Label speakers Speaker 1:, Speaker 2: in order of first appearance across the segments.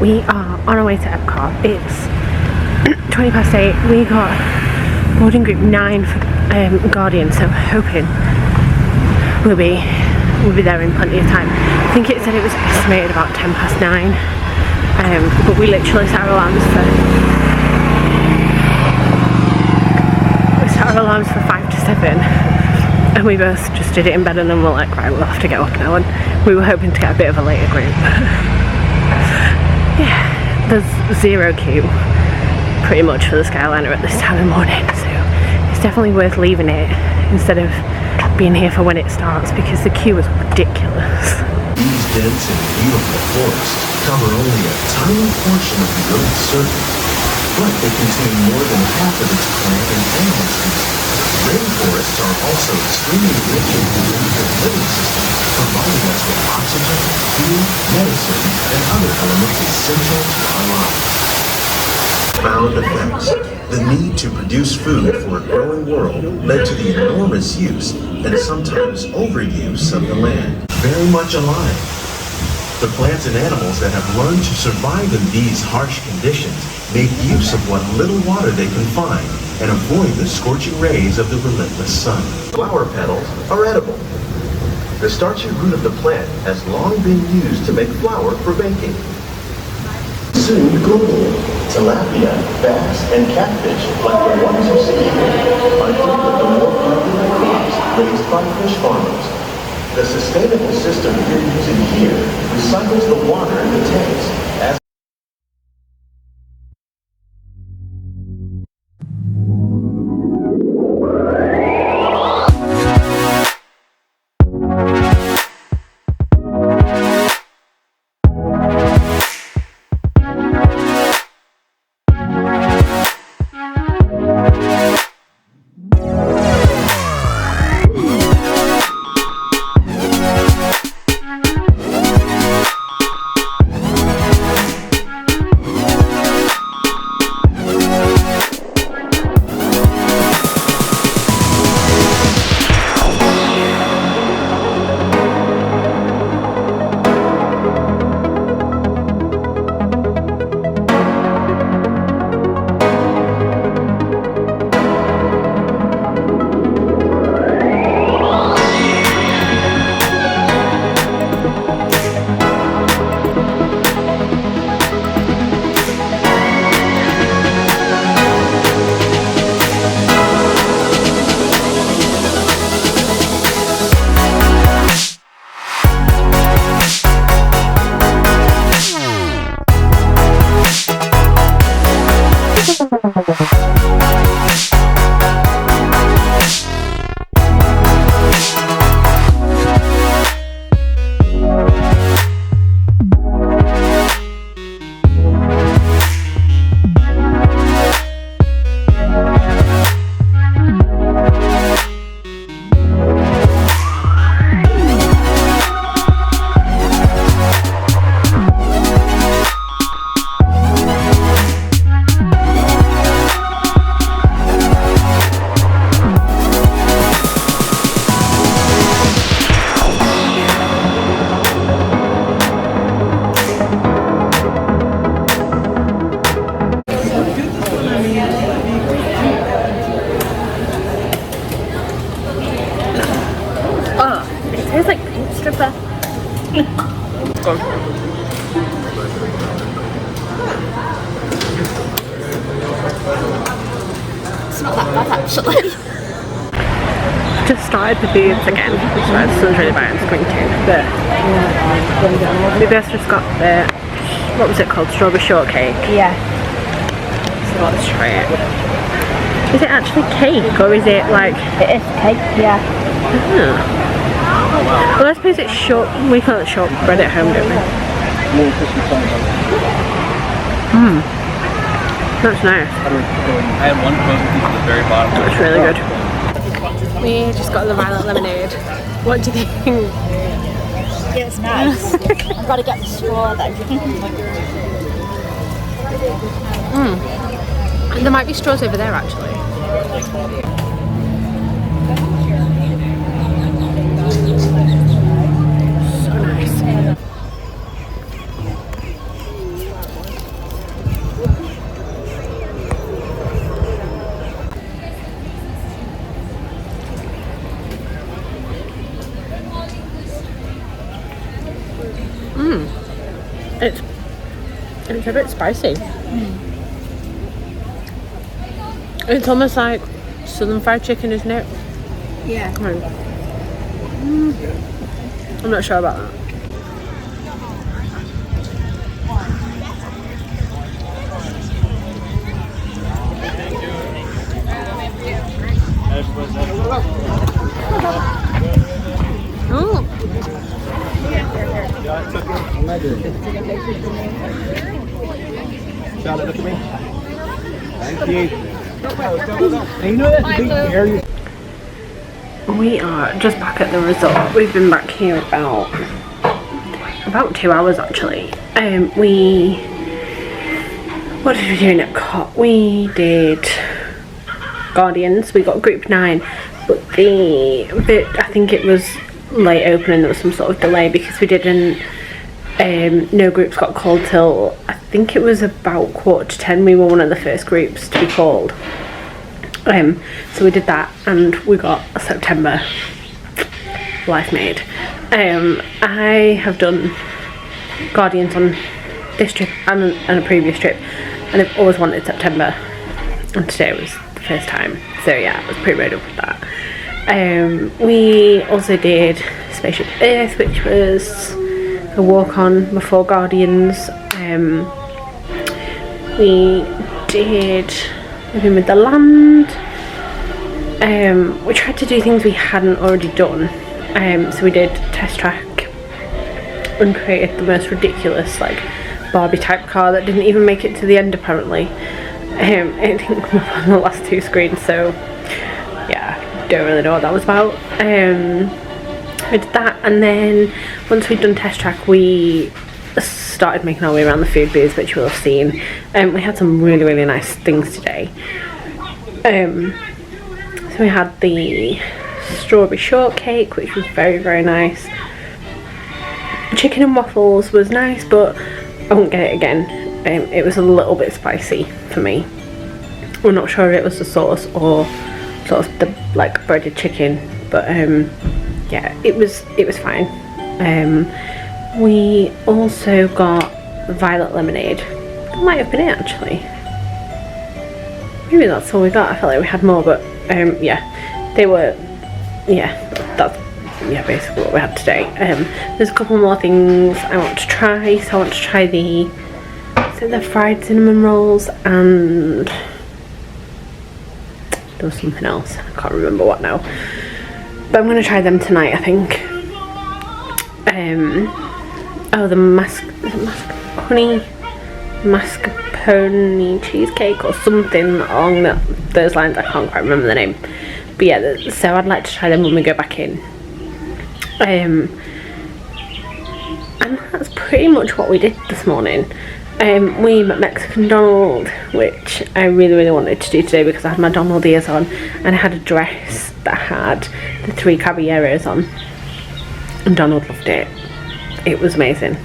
Speaker 1: we are on our way to Epcot. It's 20 past 8. We got boarding group 9 for Guardian, so hoping we'll be there in plenty of time. I think it said it was estimated about 10 past 9, but we literally set our alarms for 5 to 7, and we both just did it in bed, and then we're like, right, we'll have to get up now, and we were hoping to get a bit of a later group. Yeah, there's zero queue pretty much for the Skyliner at this time of morning, so it's definitely worth leaving it instead of being here for when it starts, because the queue is ridiculous.
Speaker 2: These dense and beautiful forests cover only a tiny portion of the Earth's surface, but they contain more than half of its plant and animal species. Rainforests are also extremely rich in the living system, providing us with oxygen, food, medicine, and other elements essential to our lives. Profound effects. The need to produce food for a growing world led to the enormous use and sometimes overuse of the land. Very much alive. The plants and animals that have learned to survive in these harsh conditions make use of what little water they can find and avoid the scorching rays of the relentless sun. Flower petals are edible. The starchy root of the plant has long been used to make flour for baking. Soon globally, tilapia, bass, and catfish, like the ones you see here, are three of the more popular crops raised by fish farmers. The sustainable system we're using here recycles the water in the tanks as
Speaker 3: It's not that bad actually.
Speaker 1: Just started the foods again, so the sun's really bright and squinting, but we both just got the, what was it called, strawberry shortcake?
Speaker 3: Yeah.
Speaker 1: So let's try it. Is it actually cake, or is it like...
Speaker 3: It is cake, yeah.
Speaker 1: Oh. Well, I suppose it's short, we call it shortbread at home, don't we? Mmm. That's nice.
Speaker 4: I had one frozen piece at the very bottom.
Speaker 1: That's really good. We just got the violet lemonade. What do you think?
Speaker 3: Yeah, it's nice. I've got to get the straw though.
Speaker 1: There might be straws over there actually. So nice. It's a bit spicy. It's almost like southern fried chicken, isn't it?
Speaker 3: Yeah.
Speaker 1: I'm not sure about that. Ooh.
Speaker 4: Charlotte, look at me. Thank you. And you know that big area.
Speaker 1: We are just back at the resort. We've been back here about 2 hours actually. What did we do in Epcot? We did Guardians. We got group 9, but I think it was late opening. There was some sort of delay because we didn't. No groups got called till I think it was about 10:15. We were one of the first groups to be called. So we did that and we got September. Life made. I have done Guardians on this trip and a previous trip, and I've always wanted September, and today was the first time. So yeah, I was pretty ready with that. We also did Spaceship Earth, which was a walk on before Guardians. We did Living with the Land. We tried to do things we hadn't already done. So we did Test Track and created the most ridiculous like Barbie type car that didn't even make it to the end apparently. It didn't come up on the last 2 screens, so yeah, don't really know what that was about. We did that, and then once we'd done Test Track we started making our way around the food booths, which you will have seen. We had some really nice things today. So we had the strawberry shortcake, which was very nice. Chicken and waffles was nice, but I won't get it again. It was a little bit spicy for me. We're not sure if it was the sauce or sort of the like breaded chicken, but yeah, it was fine. We also got violet lemonade. That might have been it actually. Maybe that's all we got. I felt like we had more, but yeah, they were, that's basically what we had today. There's a couple more things I want to try. So I want to try the fried cinnamon rolls, and there was something else. I can't remember what now. But I'm going to try them tonight, I think. Oh, the mascarpone cheesecake or something along those lines. I can't quite remember the name. But yeah, so I'd like to try them when we go back in. And that's pretty much what we did this morning. We met Mexican Donald, which I really wanted to do today because I had my Donald ears on and I had a dress that had the 3 caballeros on, and Donald loved it. It was amazing.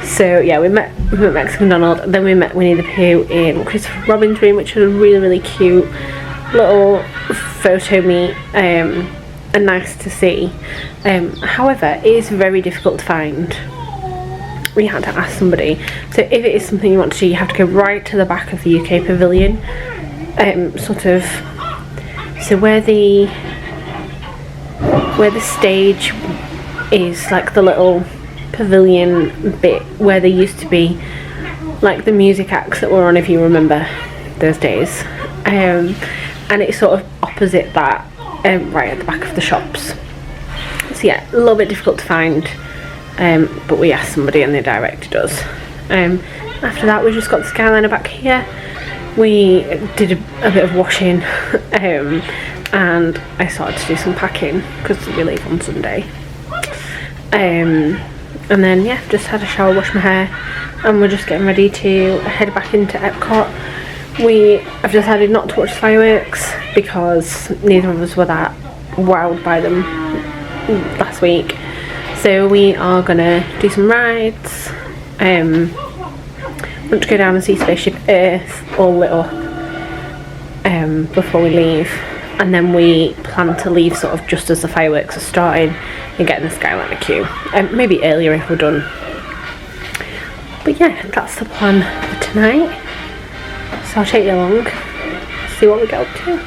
Speaker 1: So yeah, we met Mexican Donald, and then we met Winnie the Pooh in Christopher Robin's room, which was a really cute little photo meet, and nice to see. However, it is very difficult to find. We had to ask somebody. So if it is something you want to do, you have to go right to the back of the UK pavilion, sort of. So where the stage is, like the little pavilion bit where there used to be like the music acts that were on, if you remember those days, and it's sort of opposite that, right at the back of the shops. So yeah, a little bit difficult to find, but we asked somebody and they directed us. After that we just got the Skyliner back here. We did a bit of washing, and I started to do some packing because we leave on Sunday. And then yeah, just had a shower, washed my hair, and we're just getting ready to head back into Epcot. I've decided not to watch fireworks because neither of us were that wowed by them last week. So we are gonna do some rides. Want to go down and see Spaceship Earth all lit up before we leave. and then we plan to leave sort of just as the fireworks are starting and get in the Skyliner queue. Maybe earlier if we're done. But yeah, that's the plan for tonight. So I'll take you along, see what we get up to.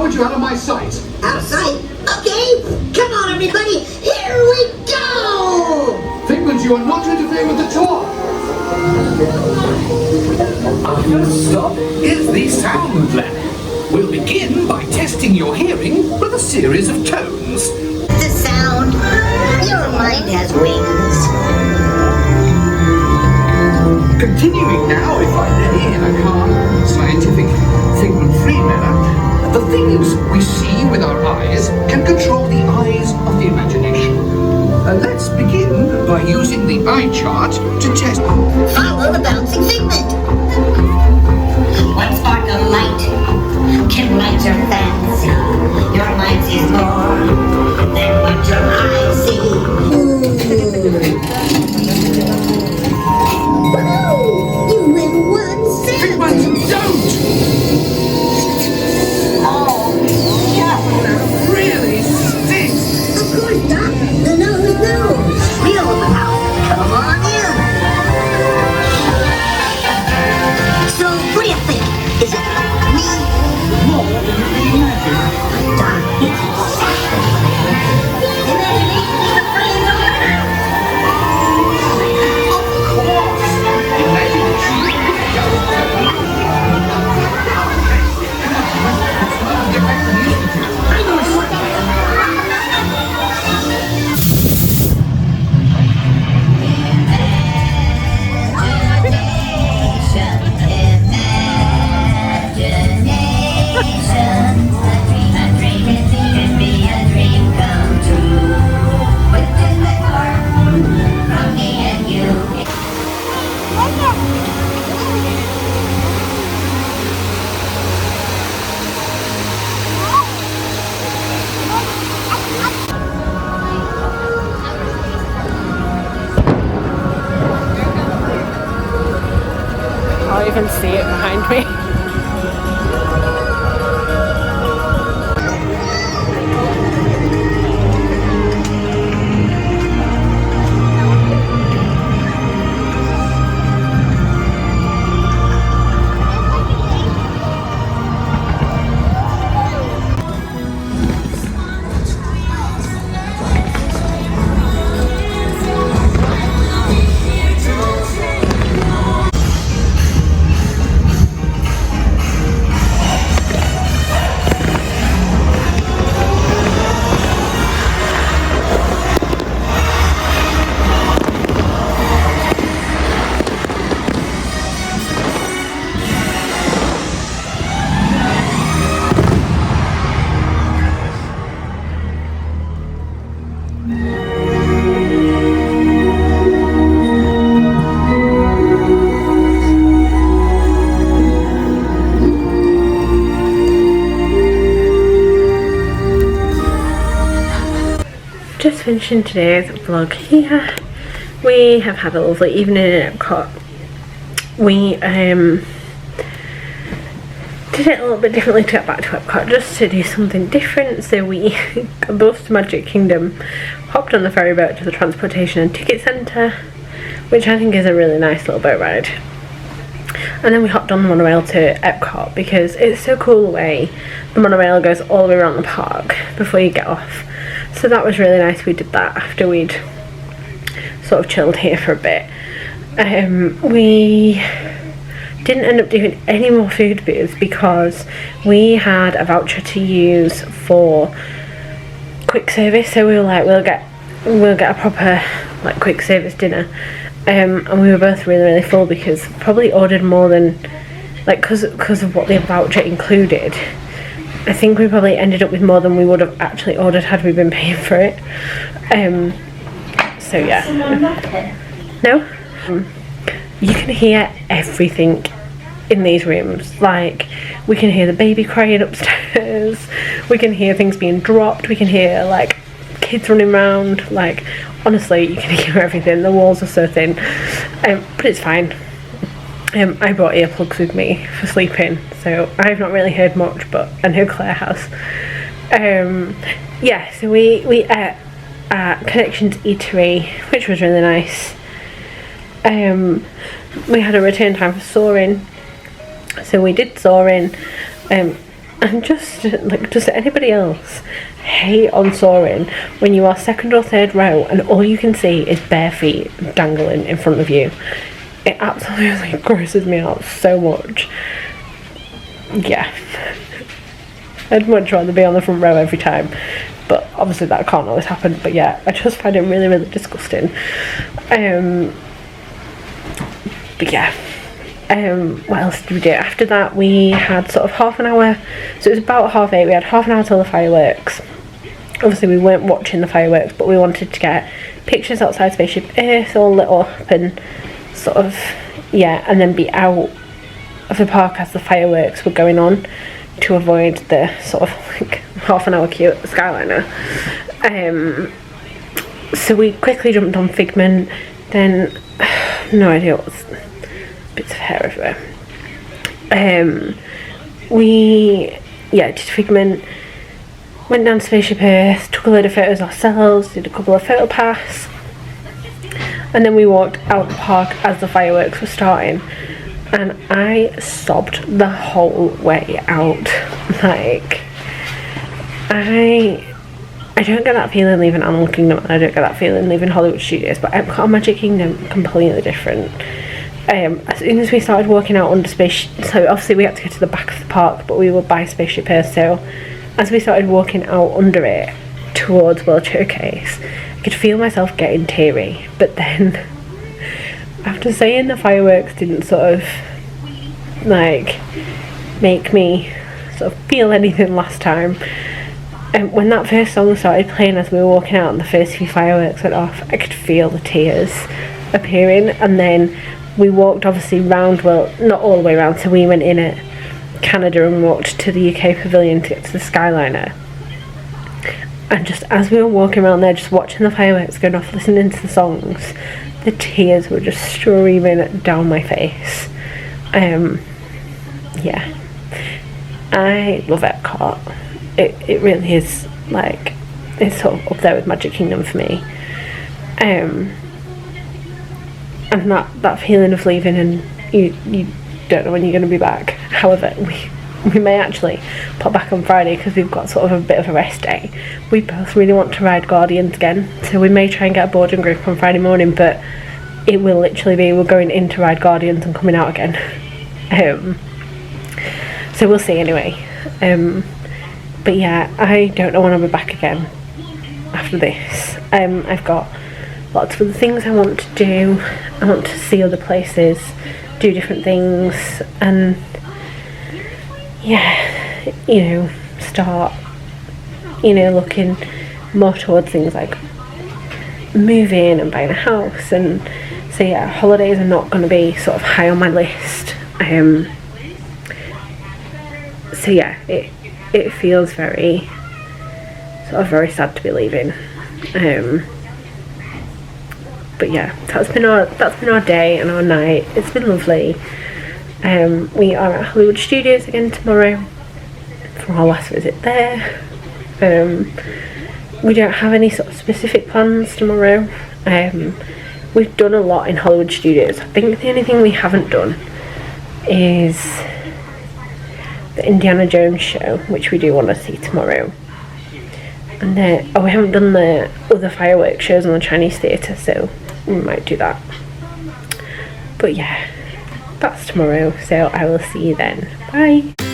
Speaker 5: You out of my sight.
Speaker 6: Out of sight? Okay, come on everybody, here we go!
Speaker 5: Figment, you are not to interfere with the tour.
Speaker 7: Our first stop is the sound lab. We'll begin by testing your hearing with a series of tones.
Speaker 6: The sound, your mind has wings.
Speaker 5: Continuing now, if I may, in a calm, scientific, figment-free manner, the things we see with our eyes can control the eyes of the imagination. Let's begin by using the eye chart to test.
Speaker 6: Follow the bouncing figment. One spark of light can light your fancy. Your mind sees more than what your eyes see. Whoa! You win 1 cent!
Speaker 5: Figment, don't! That really stinks!
Speaker 6: Of course not. The nose knows. We own the house. Come on in. So, what do you think? Is it me?
Speaker 5: More than you can imagine.
Speaker 6: Darn, it's exactly. Imagination
Speaker 1: see it behind me. Just finishing today's vlog here. We have had a lovely evening in Epcot. We did it a little bit differently to get back to Epcot, just to do something different. So we got bus to Magic Kingdom, hopped on the ferry boat to the Transportation and Ticket Centre, which I think is a really nice little boat ride. And then we hopped on the monorail to Epcot because it's so cool the way the monorail goes all the way around the park before you get off. So that was really nice. We did that after we'd sort of chilled here for a bit. We didn't end up doing any more food booths because we had a voucher to use for quick service. So we were like, we'll get a proper like quick service dinner. And we were both really full because probably ordered more than, like, because of what the voucher included. I think we probably ended up with more than we would have actually ordered had we been paying for it. So yeah. No? You can hear everything in these rooms. Like, we can hear the baby crying upstairs, we can hear things being dropped, we can hear like kids running around. Like, honestly, you can hear everything. The walls are so thin, but it's fine. I brought earplugs with me for sleeping, so I've not really heard much, but I know Claire has. Yeah, so we ate at Connections Eatery, which was really nice. We had a return time for Soaring, so we did Soaring. And just like, does anybody else hate on Soaring when you are second or third row and all you can see is bare feet dangling in front of you? It absolutely grosses me out so much. Yeah. I'd much rather be on the front row every time, but obviously that can't always happen. But yeah, I just find it really disgusting. But yeah. What else did we do? After that we had sort of half an hour, so it was about 8:30, we had half an hour till the fireworks. Obviously we weren't watching the fireworks, but we wanted to get pictures outside Spaceship Earth all lit up and sort of, yeah, and then be out of the park as the fireworks were going on to avoid the sort of like half an hour queue at the Skyliner. So we quickly jumped on Figment, then no idea what was, bits of hair everywhere. We did Figment, went down to Spaceship Earth, took a load of photos ourselves, did a couple of photo pass, and then we walked out the park as the fireworks were starting, and I sobbed the whole way out. Like, I don't get that feeling leaving Animal Kingdom, and I don't get that feeling leaving Hollywood Studios, but Epcot and Magic Kingdom, completely different. As soon as we started walking out under so obviously we had to go to the back of the park, but we were by Spaceship Earth, so as we started walking out under it towards World Showcase, I could feel myself getting teary. But then after saying the fireworks didn't sort of like make me sort of feel anything last time, and when that first song started playing as we were walking out and the first few fireworks went off, I could feel the tears appearing. And then we walked obviously round, well, not all the way around, so we went in at Canada and walked to the UK pavilion to get to the Skyliner. And just as we were walking around there, just watching the fireworks going off, listening to the songs, the tears were just streaming down my face. Yeah, I love Epcot. It really is, like, it's sort of up there with Magic Kingdom for me. And that feeling of leaving and you don't know when you're going to be back. However, we may actually pop back on Friday because we've got sort of a bit of a rest day. We both really want to ride Guardians again, so we may try and get a boarding group on Friday morning, but it will literally be we're going in to ride Guardians and coming out again. So we'll see anyway. But yeah, I don't know when I'll be back again after this. I've got lots of other things I want to do. I want to see other places, do different things, and yeah, you know, start, you know, looking more towards things like moving and buying a house. And so yeah, holidays are not going to be sort of high on my list. So yeah, it feels very very sad to be leaving. But yeah, that's been our day and our night. It's been lovely. We are at Hollywood Studios again tomorrow for our last visit there. We don't have any sort of specific plans tomorrow. We've done a lot in Hollywood Studios. I think the only thing we haven't done is the Indiana Jones show, which we do want to see tomorrow. And then, we haven't done the other fireworks shows on the Chinese Theatre, so we might do that. But yeah, that's tomorrow, so I will see you then. Bye!